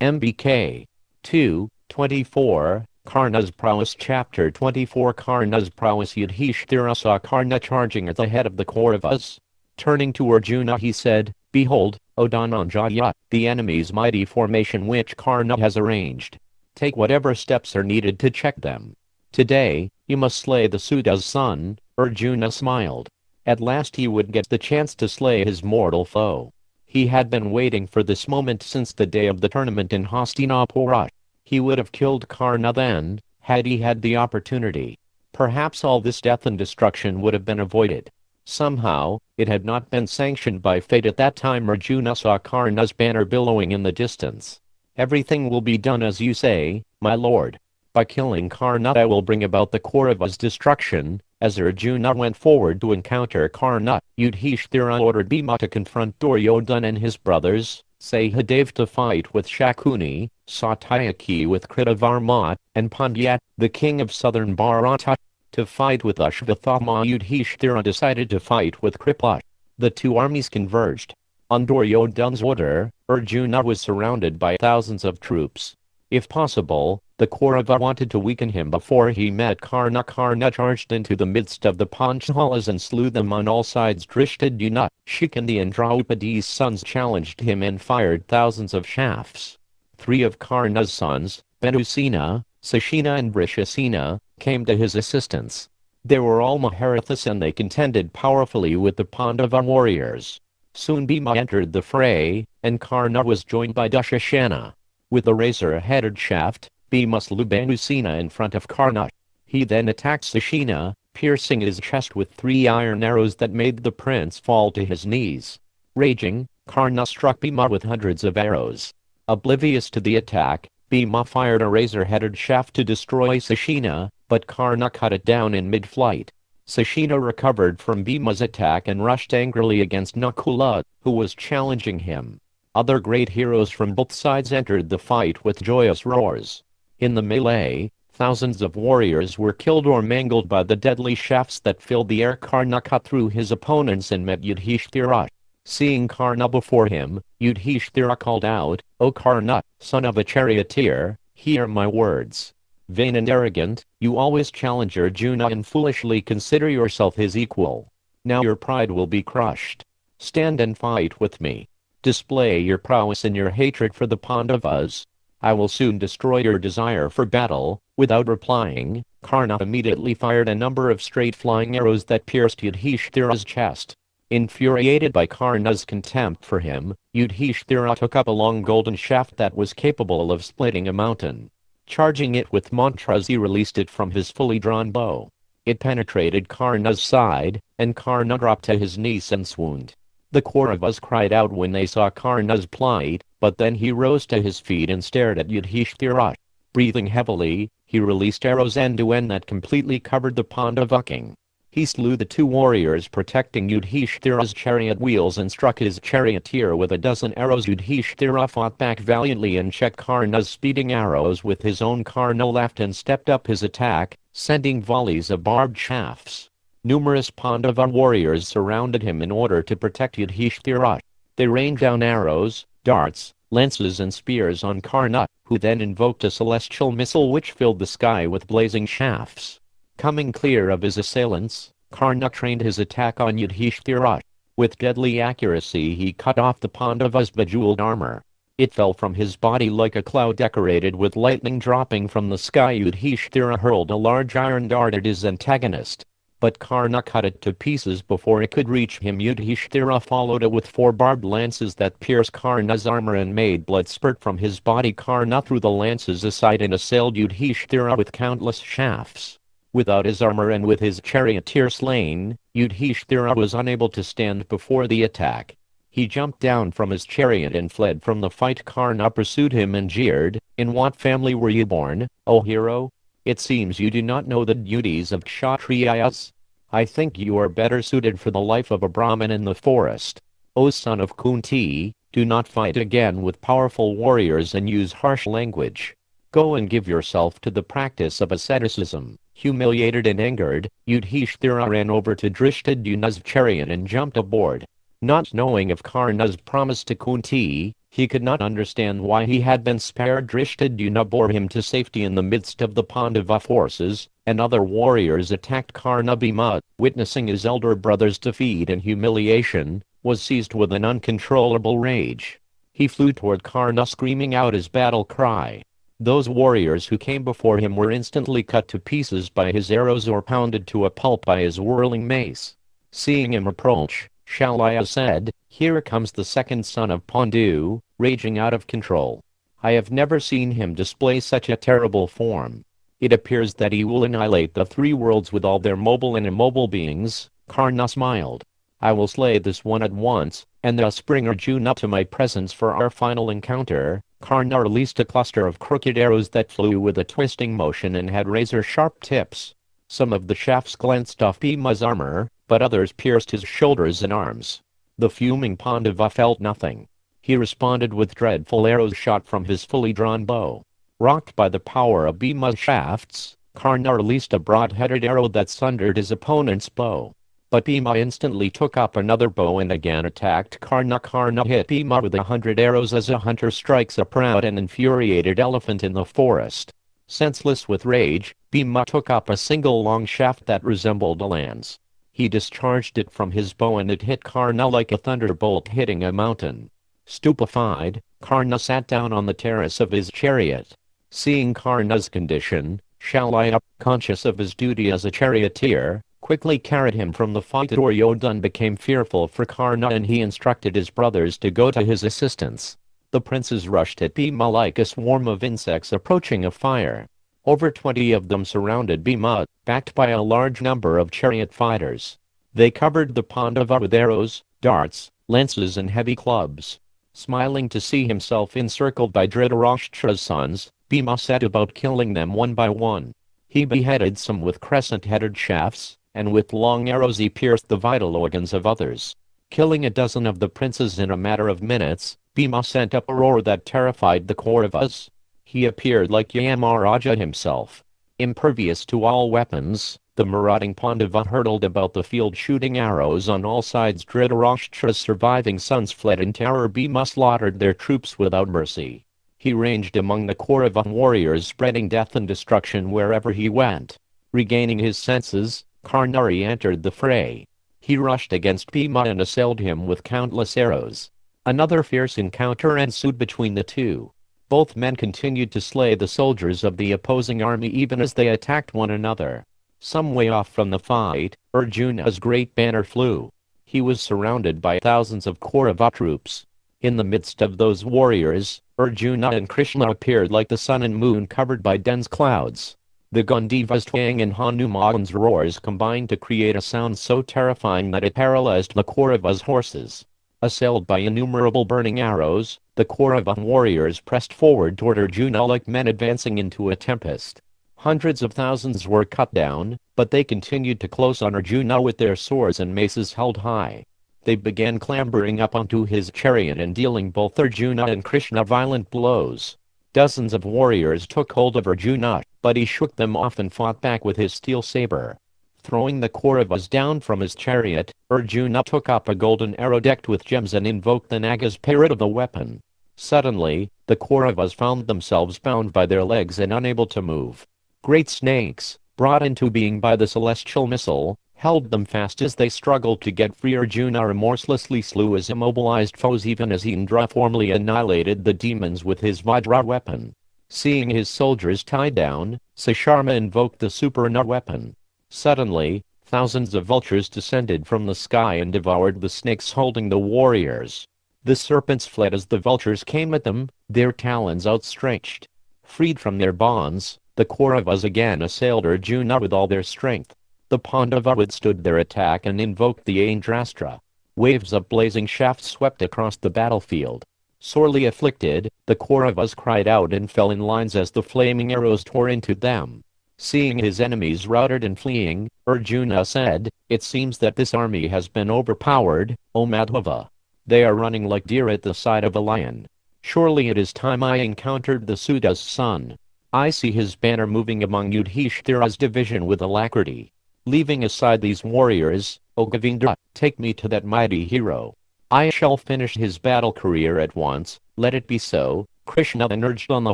MBK 2:24. Karna's Prowess. Chapter 24. Karna's Prowess. Yudhishthira saw Karna charging at the head of the Kauravas. Turning to Arjuna he said, "Behold, O Dhananjaya, the enemy's mighty formation which Karna has arranged. Take whatever steps are needed to check them. Today, you must slay the Suda's son." Arjuna smiled. At last he would get the chance to slay his mortal foe. He had been waiting for this moment since the day of the tournament in Hastinapura. He would have killed Karna then, had he had the opportunity. Perhaps all this death and destruction would have been avoided. Somehow, it had not been sanctioned by fate. At that time Arjuna saw Karna's banner billowing in the distance. "Everything will be done as you say, my lord. By killing Karna I will bring about the Kauravas' destruction." As Arjuna went forward to encounter Karna, Yudhishthira ordered Bhima to confront Duryodhana and his brothers, Sahadev to fight with Shakuni, Satyaki with Kritavarma, and Pandya, the king of southern Bharata, to fight with Ashvathama. Yudhishthira decided to fight with Kripa. The two armies converged. On Duryodhana's order, Arjuna was surrounded by thousands of troops. If possible, the Kaurava wanted to weaken him before he met Karna. Karna charged into the midst of the Panchalas and slew them on all sides. Drishtadyumna, Shikandi and Draupadi's sons challenged him and fired thousands of shafts. 3 of Karna's sons, Benusena, Sashina and Brishasena, came to his assistance. They were all Maharathas and they contended powerfully with the Pandava warriors. Soon Bhima entered the fray, and Karna was joined by Dushasana. With a razor-headed shaft, Bhima slew Benusena in front of Karna. He then attacked Sashina, piercing his chest with 3 iron arrows that made the prince fall to his knees. Raging, Karna struck Bhima with hundreds of arrows. Oblivious to the attack, Bhima fired a razor-headed shaft to destroy Sashina, but Karna cut it down in mid-flight. Sashina recovered from Bhima's attack and rushed angrily against Nakula, who was challenging him. Other great heroes from both sides entered the fight with joyous roars. In the melee, thousands of warriors were killed or mangled by the deadly shafts that filled the air. Karna cut through his opponents and met Yudhishthira. Seeing Karna before him, Yudhishthira called out, "O Karna, son of a charioteer, hear my words. Vain and arrogant, you always challenge Arjuna and foolishly consider yourself his equal. Now your pride will be crushed. Stand and fight with me. Display your prowess and your hatred for the Pandavas. I will soon destroy your desire for battle." Without replying, Karna immediately fired a number of straight flying arrows that pierced Yudhishthira's chest. Infuriated by Karna's contempt for him, Yudhishthira took up a long golden shaft that was capable of splitting a mountain. Charging it with mantras he released it from his fully drawn bow. It penetrated Karna's side, and Karna dropped to his knees and swooned. The Kauravas cried out when they saw Karna's plight, but then he rose to his feet and stared at Yudhishthira. Breathing heavily, he released arrows end-to-end that completely covered the Pandava king. He slew the 2 warriors protecting Yudhishthira's chariot wheels and struck his charioteer with a dozen arrows. Yudhishthira fought back valiantly and checked Karna's speeding arrows with his own. Karna laughed and stepped up his attack, sending volleys of barbed shafts. Numerous Pandava warriors surrounded him in order to protect Yudhishthira. They rained down arrows, darts, lances and spears on Karna, who then invoked a celestial missile which filled the sky with blazing shafts. Coming clear of his assailants, Karna trained his attack on Yudhishthira. With deadly accuracy he cut off the Pandava's bejeweled armor. It fell from his body like a cloud decorated with lightning dropping from the sky. Yudhishthira hurled a large iron dart at his antagonist, but Karna cut it to pieces before it could reach him. Yudhishthira followed it with 4 barbed lances that pierced Karna's armor and made blood spurt from his body. Karna threw the lances aside and assailed Yudhishthira with countless shafts. Without his armor and with his charioteer slain, Yudhishthira was unable to stand before the attack. He jumped down from his chariot and fled from the fight. Karna pursued him and jeered, "In what family were you born, O hero? It seems you do not know the duties of Kshatriyas. I think you are better suited for the life of a Brahmin in the forest. O son of Kunti, do not fight again with powerful warriors and use harsh language. Go and give yourself to the practice of asceticism." Humiliated and angered, Yudhishthira ran over to Drishtadyumna's chariot and jumped aboard. Not knowing of Karna's promise to Kunti, He could not understand why he had been spared. Drishtadyumna bore him to safety in the midst of the Pandava forces, and other warriors attacked Karna. Bhima, witnessing his elder brother's defeat and humiliation, was seized with an uncontrollable rage. He flew toward Karna screaming out his battle cry. Those warriors who came before him were instantly cut to pieces by his arrows or pounded to a pulp by his whirling mace. Seeing him approach, Shalya said, "Here comes the second son of Pandu, raging out of control. I have never seen him display such a terrible form. It appears that he will annihilate the three worlds with all their mobile and immobile beings." Karna smiled. "I will slay this one at once, and thus bring Arjuna to my presence for our final encounter." Karna released a cluster of crooked arrows that flew with a twisting motion and had razor-sharp tips. Some of the shafts glanced off Bhima's armor, but others pierced his shoulders and arms. The fuming Pandava felt nothing. He responded with dreadful arrows shot from his fully drawn bow. Rocked by the power of Bhima's shafts, Karna released a broad-headed arrow that sundered his opponent's bow. But Bhima instantly took up another bow and again attacked Karna. Karna hit Bhima with 100 arrows as a hunter strikes a proud and infuriated elephant in the forest. Senseless with rage, Bhima took up a single long shaft that resembled a lance. He discharged it from his bow and it hit Karna like a thunderbolt hitting a mountain. Stupefied, Karna sat down on the terrace of his chariot. Seeing Karna's condition, Shalya, conscious of his duty as a charioteer, quickly carried him from the fight. Duryodhana became fearful for Karna and he instructed his brothers to go to his assistance. The princes rushed at Bhima like a swarm of insects approaching a fire. Over 20 of them surrounded Bhima, backed by a large number of chariot fighters. They covered the Pandava with arrows, darts, lances and heavy clubs. Smiling to see himself encircled by Dhritarashtra's sons, Bhima set about killing them one by one. He beheaded some with crescent-headed shafts, and with long arrows he pierced the vital organs of others. Killing a dozen of the princes in a matter of minutes, Bhima sent up a roar that terrified the Kauravas. He appeared like Yamaraja himself. Impervious to all weapons, the marauding Pandava hurtled about the field shooting arrows on all sides. Dhritarashtra's surviving sons fled in terror. Bhima slaughtered their troops without mercy. He ranged among the Kaurava warriors spreading death and destruction wherever he went. Regaining his senses, Karna entered the fray. He rushed against Bhima and assailed him with countless arrows. Another fierce encounter ensued between the two. Both men continued to slay the soldiers of the opposing army even as they attacked one another. Some way off from the fight, Arjuna's great banner flew. He was surrounded by thousands of Kaurava troops. In the midst of those warriors, Arjuna and Kṛṣṇa appeared like the sun and moon covered by dense clouds. The Gandhiva's twang and Hanuman's roars combined to create a sound so terrifying that it paralyzed the Kaurava's horses. Assailed by innumerable burning arrows, the Kaurava warriors pressed forward toward Arjuna like men advancing into a tempest. Hundreds of thousands were cut down, but they continued to close on Arjuna with their swords and maces held high. They began clambering up onto his chariot and dealing both Arjuna and Kṛṣṇa violent blows. Dozens of warriors took hold of Arjuna, but he shook them off and fought back with his steel saber. Throwing the Kauravas down from his chariot, Arjuna took up a golden arrow decked with gems and invoked the Naga's parrot of the weapon. Suddenly, the Kauravas found themselves bound by their legs and unable to move. Great snakes, brought into being by the celestial missile, held them fast as they struggled to get free. Arjuna remorselessly slew his immobilized foes even as Indra formally annihilated the demons with his Vajra weapon. Seeing his soldiers tied down, Sasharma invoked the Suparna weapon. Suddenly, thousands of vultures descended from the sky and devoured the snakes holding the warriors. The serpents fled as the vultures came at them, their talons outstretched. Freed from their bonds, the Kauravas again assailed Arjuna with all their strength. The Pandava withstood their attack and invoked the Aindrastra. Waves of blazing shafts swept across the battlefield. Sorely afflicted, the Kauravas cried out and fell in lines as the flaming arrows tore into them. Seeing his enemies routed and fleeing, Arjuna said, "It seems that this army has been overpowered, O Madhava. They are running like deer at the side of a lion. Surely it is time I encountered the Suda's son. I see his banner moving among Yudhishthira's division with alacrity. Leaving aside these warriors, O Govinda, take me to that mighty hero. I shall finish his battle career at once, let it be so. Kṛṣṇa then urged on the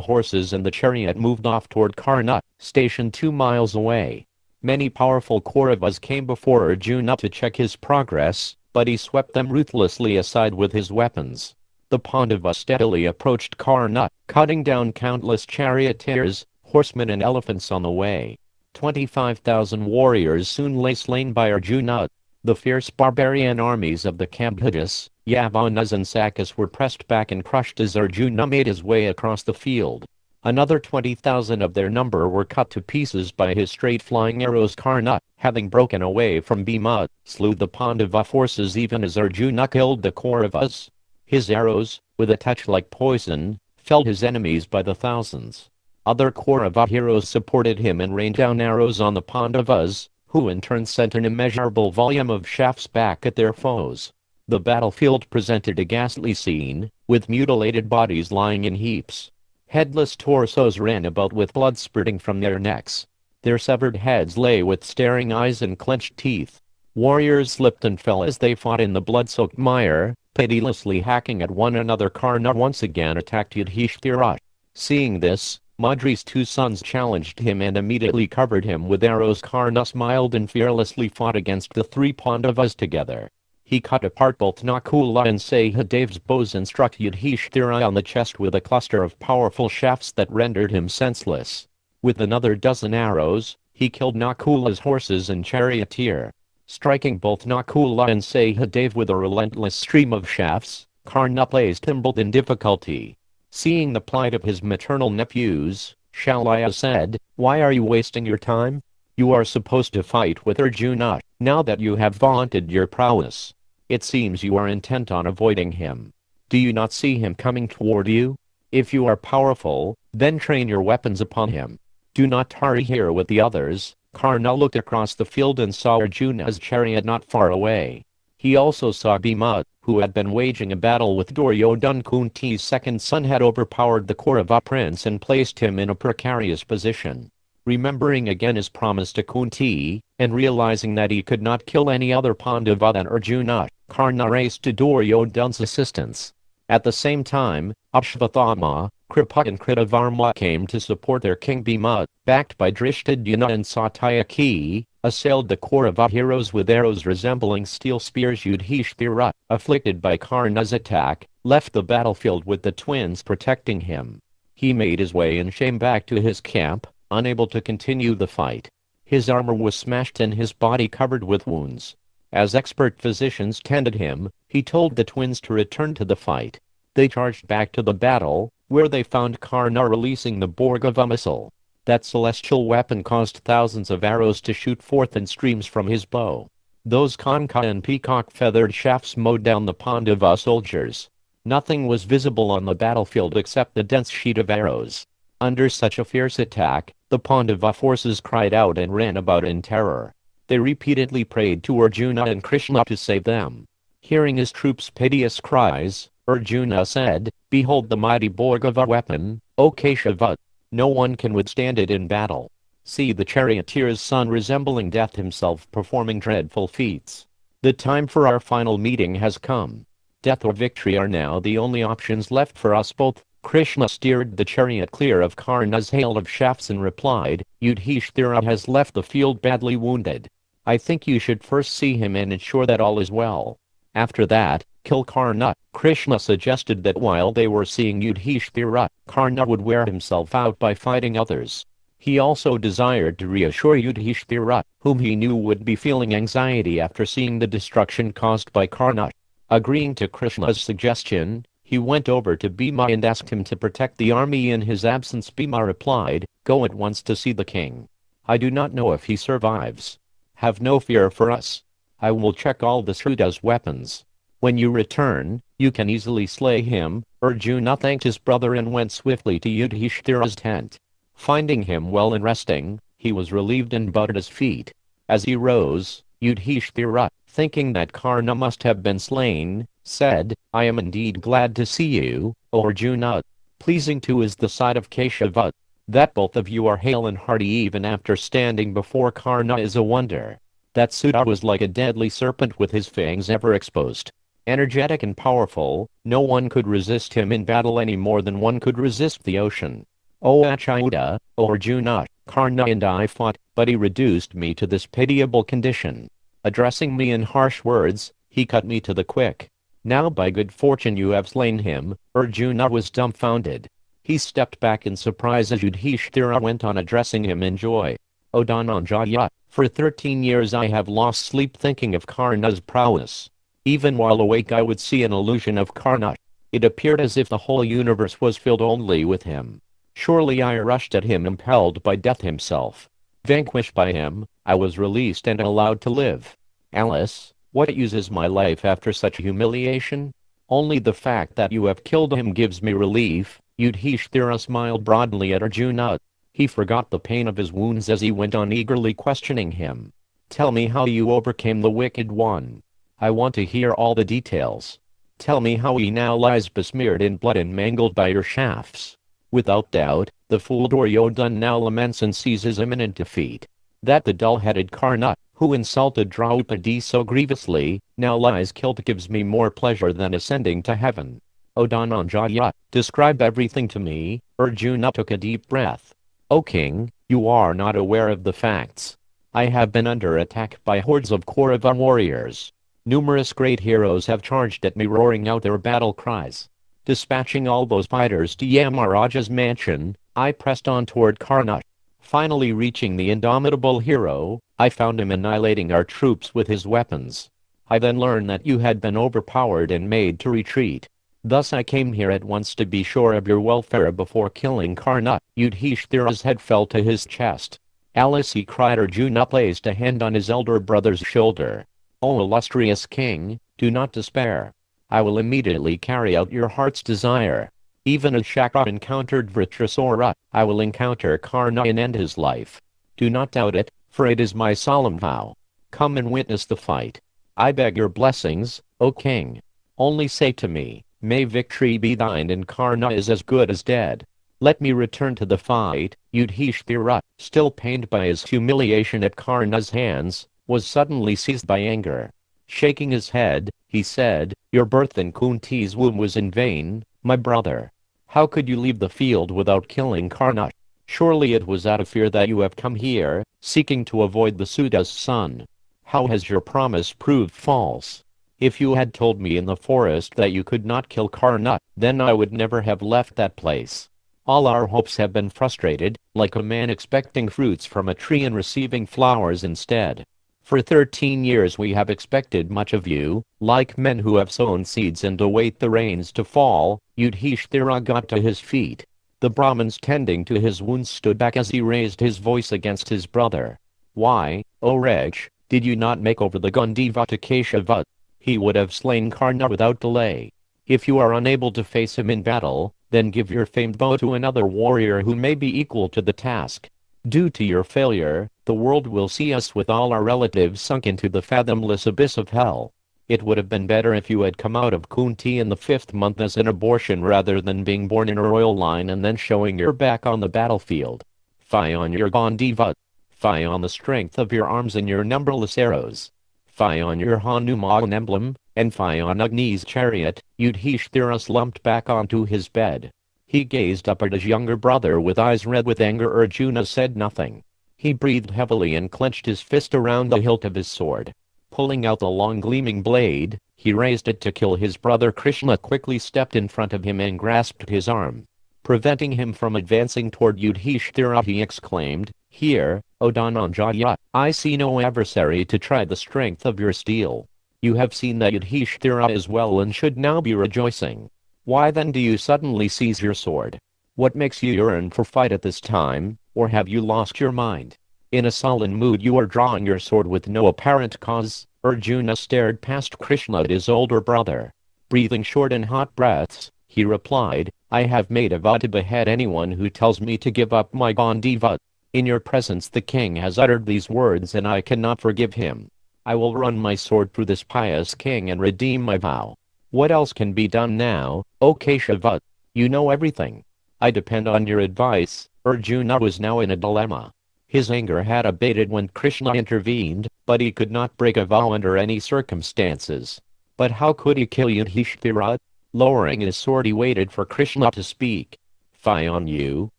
horses and the chariot moved off toward Karna, stationed 2 miles away. Many powerful Kauravas came before Arjuna to check his progress, but he swept them ruthlessly aside with his weapons. The Pandavas steadily approached Karna, cutting down countless charioteers, horsemen and elephants on the way. 25,000 warriors soon lay slain by Arjuna. The fierce barbarian armies of the Kambhijas, Yavanas and Sakas were pressed back and crushed as Arjuna made his way across the field. Another 20,000 of their number were cut to pieces by his straight-flying arrows. Karna, having broken away from Bhima, slew the Pandava forces even as Arjuna killed the Kauravas. His arrows, with a touch like poison, felled his enemies by the thousands. Other Kaurava heroes supported him and rained down arrows on the Pandavas, who in turn sent an immeasurable volume of shafts back at their foes. The battlefield presented a ghastly scene, with mutilated bodies lying in heaps. Headless torsos ran about with blood spurting from their necks. Their severed heads lay with staring eyes and clenched teeth. Warriors slipped and fell as they fought in the blood-soaked mire, pitilessly hacking at one another. Karna once again attacked Yudhishthira. Seeing this, Madri's 2 sons challenged him and immediately covered him with arrows. Karna smiled and fearlessly fought against the 3 Pandavas together. He cut apart both Nakula and Sahadev's bows and struck Yudhishthira on the chest with a cluster of powerful shafts that rendered him senseless. With another dozen arrows, he killed Nakula's horses and charioteer. Striking both Nakula and Sahadev with a relentless stream of shafts, Karna placed him both in difficulty. Seeing the plight of his maternal nephews, Shalya said, "Why are you wasting your time? You are supposed to fight with Arjuna, now that you have vaunted your prowess. It seems you are intent on avoiding him. Do you not see him coming toward you? If you are powerful, then train your weapons upon him. Do not tarry here with the others." Karna looked across the field and saw Arjuna's chariot not far away. He also saw Bhima, who had been waging a battle with Duryodhana. Kunti's second son had overpowered the Kaurava prince and placed him in a precarious position. Remembering again his promise to Kunti, and realizing that he could not kill any other Pandava than Arjuna, Karna raced to Duryodhana's assistance. At the same time, Ashvathama, Kripa and Kritavarma came to support their king. Bhima, backed by Drishtadyumna and Satyaki, assailed the Kaurava heroes with arrows resembling steel spears. Yudhishthira, afflicted by Karna's attack, left the battlefield with the twins protecting him. He made his way in shame back to his camp, unable to continue the fight. His armor was smashed and his body covered with wounds. As expert physicians tended him, he told the twins to return to the fight. They charged back to the battle, where they found Karna releasing the Bhargava missile. That celestial weapon caused thousands of arrows to shoot forth in streams from his bow. Those Kanka and peacock-feathered shafts mowed down the Pandava soldiers. Nothing was visible on the battlefield except the dense sheet of arrows. Under such a fierce attack, the Pandava forces cried out and ran about in terror. They repeatedly prayed to Arjuna and Kṛṣṇa to save them. Hearing his troops' piteous cries, Arjuna said, "Behold the mighty Bhargava weapon, O Keshava! No one can withstand it in battle. See the charioteer's son resembling death himself performing dreadful feats. The time for our final meeting has come. Death or victory are now the only options left for us both." Kṛṣṇa steered the chariot clear of Karna's hail of shafts and replied, "Yudhishthira has left the field badly wounded. I think you should first see him and ensure that all is well. After that, kill Karna." Kṛṣṇa suggested that while they were seeing Yudhishthira, Karna would wear himself out by fighting others. He also desired to reassure Yudhishthira, whom he knew would be feeling anxiety after seeing the destruction caused by Karna. Agreeing to Kṛṣṇa's suggestion, he went over to Bhima and asked him to protect the army in his absence. Bhima replied, "Go at once to see the king. I do not know if he survives. Have no fear for us. I will check all the Sruda's weapons. When you return, you can easily slay him." Arjuna thanked his brother and went swiftly to Yudhishthira's tent. Finding him well and resting, he was relieved and bowed at his feet. As he rose, Yudhishthira, thinking that Karna must have been slain, said, "I am indeed glad to see you, O Arjuna. Pleasing too is the sight of Keshava. That both of you are hale and hearty even after standing before Karna is a wonder. That Sudha was like a deadly serpent with his fangs ever exposed. Energetic and powerful, no one could resist him in battle any more than one could resist the ocean. O Achyuta, O Arjuna, Karna and I fought, but he reduced me to this pitiable condition. Addressing me in harsh words, he cut me to the quick. Now by good fortune you have slain him. Arjuna was dumbfounded. He stepped back in surprise as Yudhishthira went on addressing him in joy. O Dhananjaya, for 13 years I have lost sleep thinking of Karna's prowess. Even while awake I would see an illusion of Karna. It appeared as if the whole universe was filled only with him. Surely I rushed at him impelled by death himself. Vanquished by him, I was released and allowed to live. Alas, what use is my life after such humiliation? Only the fact that you have killed him gives me relief. Yudhishthira smiled broadly at Arjuna. He forgot the pain of his wounds as he went on eagerly questioning him. Tell me how you overcame the wicked one. I want to hear all the details. Tell me how he now lies besmeared in blood and mangled by your shafts. Without doubt, the fool Duryodhana now laments and sees his imminent defeat. That the dull-headed Karna, who insulted Draupadi so grievously, now lies killed gives me more pleasure than ascending to heaven. O Dhananjaya, describe everything to me. Arjuna took a deep breath. O king, you are not aware of the facts. I have been under attack by hordes of Kaurava warriors. Numerous great heroes have charged at me roaring out their battle cries. Dispatching all those fighters to Yamaraja's mansion, I pressed on toward Karna. Finally reaching the indomitable hero, I found him annihilating our troops with his weapons. I then learned that you had been overpowered and made to retreat. Thus I came here at once to be sure of your welfare before killing Karna. Yudhishthira's head fell to his chest. Alas, he cried. Arjuna placed a hand on his elder brother's shoulder. O illustrious king, do not despair. I will immediately carry out your heart's desire. Even as Shaka encountered Vritrasura, I will encounter Karna and end his life. Do not doubt it, for it is my solemn vow. Come and witness the fight. I beg your blessings, O king. Only say to me, may victory be thine and Karna is as good as dead. Let me return to the fight. Yudhishthira, still pained by his humiliation at Karna's hands, was suddenly seized by anger. Shaking his head, he said, your birth in Kunti's womb was in vain, my brother. How could you leave the field without killing Karna? Surely it was out of fear that you have come here, seeking to avoid the Suda's son. How has your promise proved false? If you had told me in the forest that you could not kill Karna, then I would never have left that place. All our hopes have been frustrated, like a man expecting fruits from a tree and receiving flowers instead. For 13 years we have expected much of you, like men who have sown seeds and await the rains to fall. Yudhishthira got to his feet. The Brahmins tending to his wounds stood back as he raised his voice against his brother. Why, O wretch, did you not make over the Gandiva to Keshava? He would have slain Karna without delay. If you are unable to face him in battle, then give your famed bow to another warrior who may be equal to the task. Due to your failure, the world will see us with all our relatives sunk into the fathomless abyss of hell. It would have been better if you had come out of Kunti in the 5th month as an abortion rather than being born in a royal line and then showing your back on the battlefield. Fie on your Gandiva! Fie on the strength of your arms and your numberless arrows! Fie on your Hanuman emblem, and fie on Agni's chariot! Yudhishthira slumped back onto his bed. He gazed up at his younger brother with eyes red with anger. Arjuna said nothing. He breathed heavily and clenched his fist around the hilt of his sword. Pulling out the long gleaming blade, he raised it to kill his brother. Kṛṣṇa quickly stepped in front of him and grasped his arm. Preventing him from advancing toward Yudhishthira, he exclaimed, Here, O Dhananjaya, I see no adversary to try the strength of your steel. You have seen that Yudhishthira is well and should now be rejoicing. Why then do you suddenly seize your sword? What makes you yearn for fight at this time, or have you lost your mind? In a sullen mood you are drawing your sword with no apparent cause. Arjuna stared past Kṛṣṇa at his older brother. Breathing short and hot breaths, he replied, I have made a vow to behead anyone who tells me to give up my Gandiva. In your presence the king has uttered these words and I cannot forgive him. I will run my sword through this pious king and redeem my vow. What else can be done now, O Keshava? You know everything. I depend on your advice. Arjuna was now in a dilemma. His anger had abated when Kṛṣṇa intervened, but he could not break a vow under any circumstances. But how could he kill Yudhishthira? Lowering his sword he waited for Krishna to speak. Fie on you,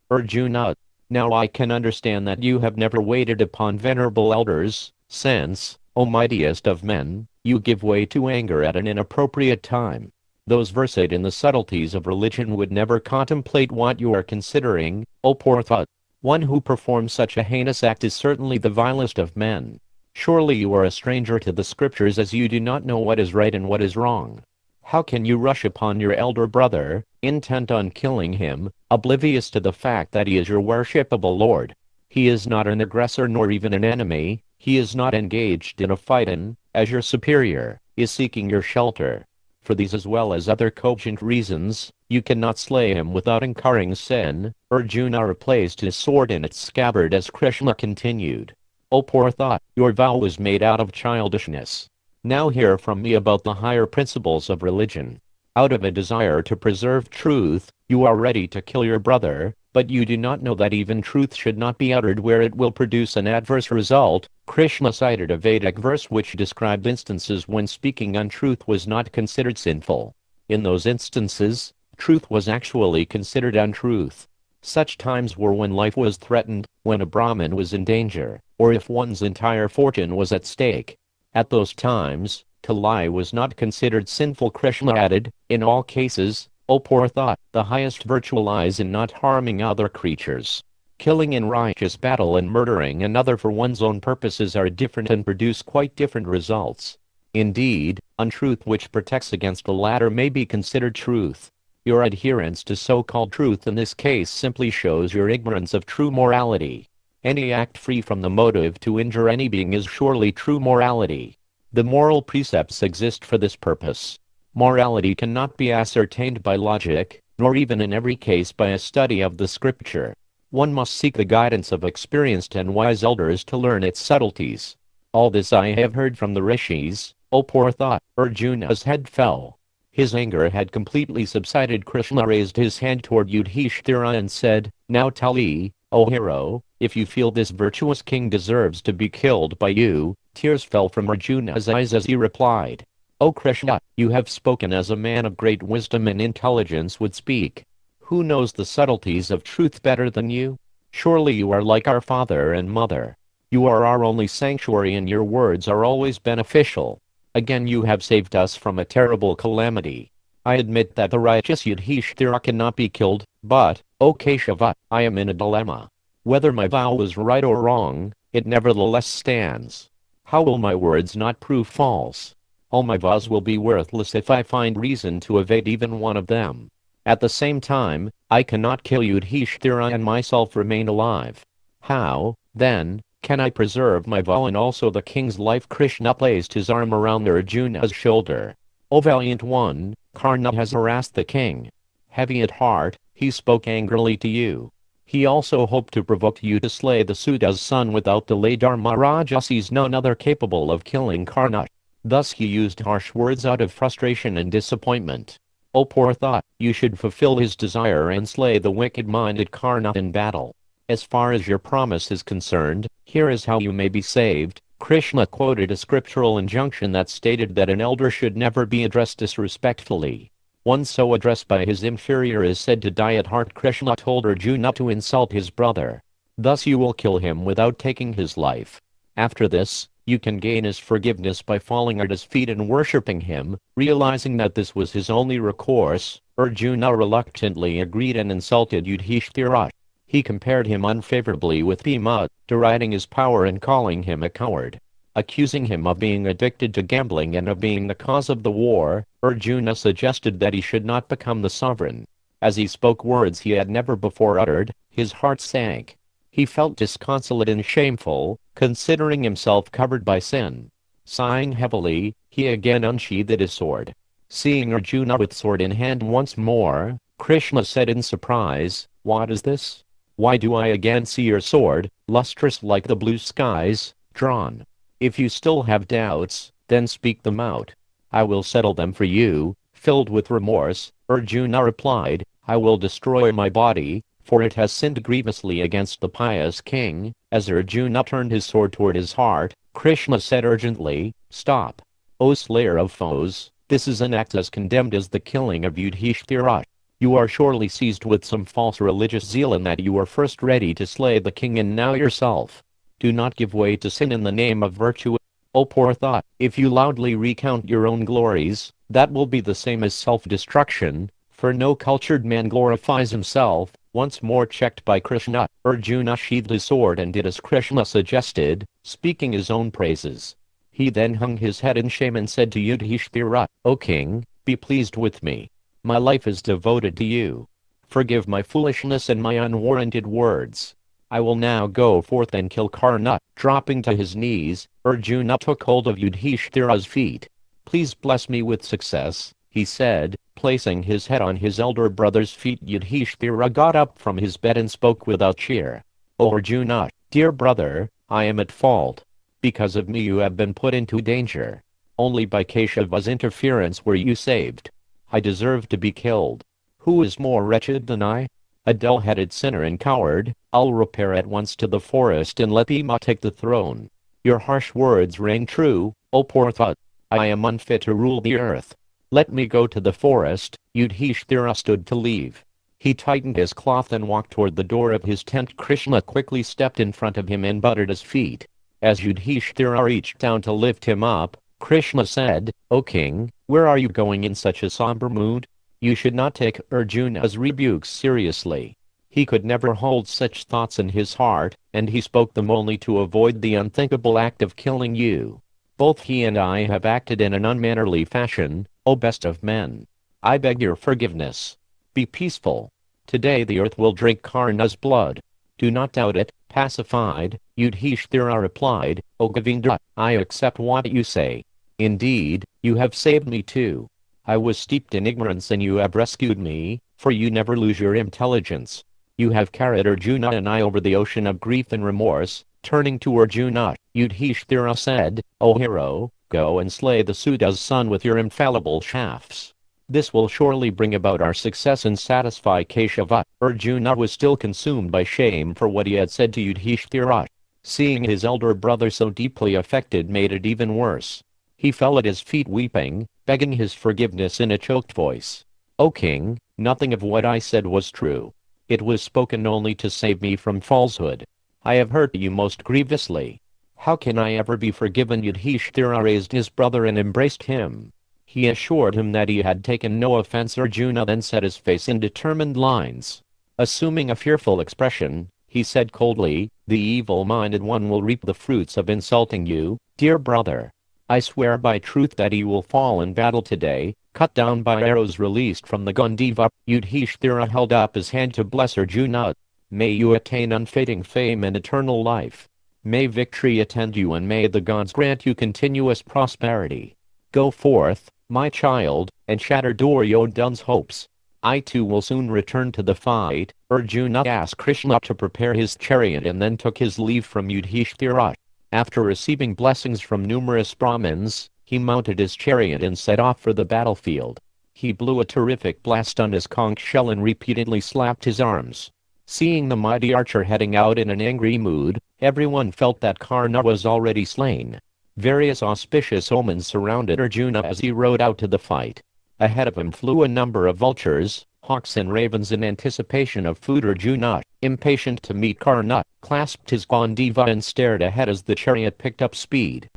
Arjuna. Now I can understand that you have never waited upon venerable elders, since, O mightiest of men, you give way to anger at an inappropriate time. Those versed in the subtleties of religion would never contemplate what you are considering, O poor thought. One who performs such a heinous act is certainly the vilest of men. Surely you are a stranger to the scriptures, as you do not know what is right and what is wrong. How can you rush upon your elder brother, intent on killing him, oblivious to the fact that he is your worshipable lord? He is not an aggressor nor even an enemy. He is not engaged in a fight and, as your superior, is seeking your shelter. For these as well as other cogent reasons, you cannot slay him without incurring sin. Arjuna replaced his sword in its scabbard as Krishna continued. O poor thought, your vow was made out of childishness. Now hear from me about the higher principles of religion. Out of a desire to preserve truth, you are ready to kill your brother, but you do not know that even truth should not be uttered where it will produce an adverse result. Krishna cited a Vedic verse which described instances when speaking untruth was not considered sinful. In those instances, truth was actually considered untruth. Such times were when life was threatened, when a Brahmin was in danger, or if one's entire fortune was at stake. At those times, to lie was not considered sinful. Krishna added, in all cases, O poor thought, the highest virtue lies in not harming other creatures. Killing in righteous battle and murdering another for one's own purposes are different and produce quite different results. Indeed, untruth which protects against the latter may be considered truth. Your adherence to so-called truth in this case simply shows your ignorance of true morality. Any act free from the motive to injure any being is surely true morality. The moral precepts exist for this purpose. Morality cannot be ascertained by logic, nor even in every case by a study of the scripture. One must seek the guidance of experienced and wise elders to learn its subtleties. All this I have heard from the rishis. O poor thought, Arjuna's head fell. His anger had completely subsided. Krishna raised his hand toward Yudhishthira and said, Now tell me, O hero, if you feel this virtuous king deserves to be killed by you. Tears fell from Arjuna's eyes as he replied, O Krishna, you have spoken as a man of great wisdom and intelligence would speak. Who knows the subtleties of truth better than you? Surely you are like our father and mother. You are our only sanctuary and your words are always beneficial. Again you have saved us from a terrible calamity. I admit that the righteous Yudhishthira cannot be killed, but, O Keshava, I am in a dilemma. Whether my vow was right or wrong, it nevertheless stands. How will my words not prove false? All my vows will be worthless if I find reason to evade even one of them. At the same time, I cannot kill Yudhishthira and myself remain alive. How, then, can I preserve my vow and also the king's life? Krishna placed his arm around Arjuna's shoulder. O valiant one, Karna has harassed the king. Heavy at heart, he spoke angrily to you. He also hoped to provoke you to slay the Suta's son without delay. Dharmaraja sees none other capable of killing Karna. Thus he used harsh words out of frustration and disappointment. O poor thought, you should fulfill his desire and slay the wicked-minded Karna in battle. As far as your promise is concerned, here is how you may be saved. Krishna quoted a scriptural injunction that stated that an elder should never be addressed disrespectfully. One so addressed by his inferior is said to die at heart. Krishna told Arjuna to insult his brother. Thus you will kill him without taking his life. After this, you can gain his forgiveness by falling at his feet and worshipping him. Realizing that this was his only recourse, Arjuna reluctantly agreed and insulted Yudhishthira. He compared him unfavorably with Bhima, deriding his power and calling him a coward. Accusing him of being addicted to gambling and of being the cause of the war, Arjuna suggested that he should not become the sovereign. As he spoke words he had never before uttered, his heart sank. He felt disconsolate and shameful, considering himself covered by sin. Sighing heavily, he again unsheathed his sword. Seeing Arjuna with sword in hand once more, Krishna said in surprise, What is this? Why do I again see your sword, lustrous like the blue skies, drawn? If you still have doubts, then speak them out. I will settle them for you. Filled with remorse, Arjuna replied, I will destroy my body, for it has sinned grievously against the pious king. As Arjuna turned his sword toward his heart, Krishna said urgently, Stop. O slayer of foes, This is an act as condemned as the killing of Yudhishthira. You are surely seized with some false religious zeal in that you were first ready to slay the king and now yourself. Do not give way to sin in the name of virtue. O poor thought, if you loudly recount your own glories, that will be the same as self-destruction, for no cultured man glorifies himself. Once more checked by Kṛṣṇa, Arjuna sheathed his sword and did as Kṛṣṇa suggested, speaking his own praises. He then hung his head in shame and said to Yudhishthira, O king, be pleased with me. My life is devoted to you. Forgive my foolishness and my unwarranted words. I will now go forth and kill Karna. Dropping to his knees, Arjuna took hold of Yudhishthira's feet. Please bless me with success, he said, placing his head on his elder brother's feet. Yudhishthira got up from his bed and spoke without cheer. O Arjuna, dear brother, I am at fault. Because of me you have been put into danger. Only by Keshava's interference were you saved. I deserve to be killed. Who is more wretched than I? A dull-headed sinner and coward. I'll repair at once to the forest and let Bhima take the throne. Your harsh words rang true, O poor thought. I am unfit to rule the earth. Let me go to the forest. Yudhishthira stood to leave. He tightened his cloth and walked toward the door of his tent. Kṛṣṇa quickly stepped in front of him and butted his feet. As Yudhishthira reached down to lift him up, Kṛṣṇa said, O king, where are you going in such a somber mood? You should not take Arjuna's rebukes seriously. He could never hold such thoughts in his heart, and he spoke them only to avoid the unthinkable act of killing you. Both he and I have acted in an unmannerly fashion, O best of men. I beg your forgiveness. Be peaceful. Today the earth will drink Karna's blood. Do not doubt it. Pacified, Yudhishthira replied, O Govinda, I accept what you say. Indeed, you have saved me too. I was steeped in ignorance and you have rescued me, for you never lose your intelligence. You have carried Arjuna and I over the ocean of grief and remorse. Turning to Arjuna, Yudhishthira said, O hero, go and slay the Suta's son with your infallible shafts. This will surely bring about our success and satisfy Keshava. Arjuna was still consumed by shame for what he had said to Yudhishthira. Seeing his elder brother so deeply affected made it even worse. He fell at his feet weeping, begging his forgiveness in a choked voice. O king, nothing of what I said was true. It was spoken only to save me from falsehood. I have hurt you most grievously. How can I ever be forgiven? Yudhishthira raised his brother and embraced him. He assured him that he had taken no offense. Arjuna then set his face in determined lines. Assuming a fearful expression, he said coldly, The evil-minded one will reap the fruits of insulting you, dear brother. I swear by truth that he will fall in battle today, cut down by arrows released from the Gandiva. Yudhishthira held up his hand to bless Arjuna. May you attain unfading fame and eternal life. May victory attend you and may the gods grant you continuous prosperity. Go forth, my child, and shatter Duryodhana's hopes. I too will soon return to the fight. Arjuna asked Kṛṣṇa to prepare his chariot and then took his leave from Yudhishthira. After receiving blessings from numerous Brahmins, he mounted his chariot and set off for the battlefield. He blew a terrific blast on his conch shell and repeatedly slapped his arms. Seeing the mighty archer heading out in an angry mood, everyone felt that Karna was already slain. Various auspicious omens surrounded Arjuna as he rode out to the fight. Ahead of him flew a number of vultures, hawks and ravens in anticipation of food. Arjuna, impatient to meet Karna, clasped his Gandiva and stared ahead as the chariot picked up speed.